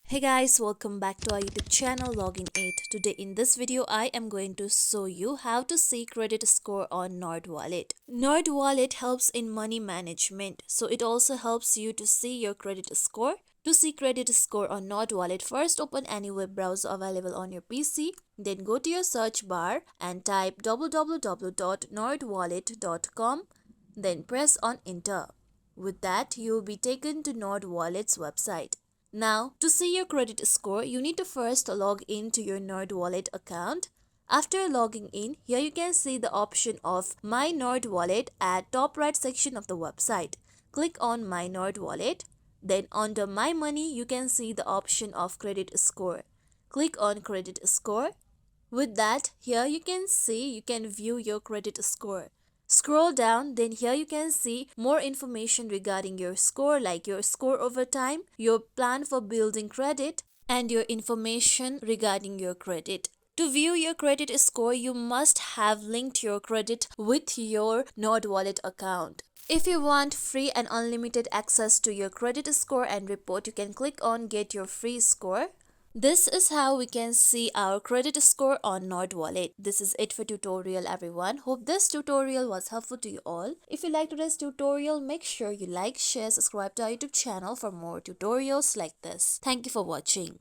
Hey guys, welcome back to our YouTube channel Login 8. Today in this video I am going to show you how to see credit score on NerdWallet. NerdWallet helps in money management, so it also helps you to see your credit score. To see credit score on NerdWallet, first open any web browser available on your PC, then go to your search bar and type www.nerdwallet.com, then press on enter. With that, you will be taken to NerdWallet's website. Now, to see your credit score, you need to first log in to your NerdWallet account. After logging in, here you can see the option of My NerdWallet at top right section of the website. Click on My NerdWallet. Then under My Money, you can see the option of credit score. Click on credit score. With that, here you can see you can view your credit score. Scroll down, then here you can see more information regarding your score, like your score over time, your plan for building credit, and your information regarding your credit. To view your credit score, you must have linked your credit with your NerdWallet account. If you want free and unlimited access to your credit score and report, you can click on Get Your Free Score. This is how we can see our credit score on NerdWallet. This is it for tutorial everyone. Hope this tutorial was helpful to you all. If you liked today's tutorial, make sure you like, share, subscribe to our YouTube channel for more tutorials like this. Thank you for watching.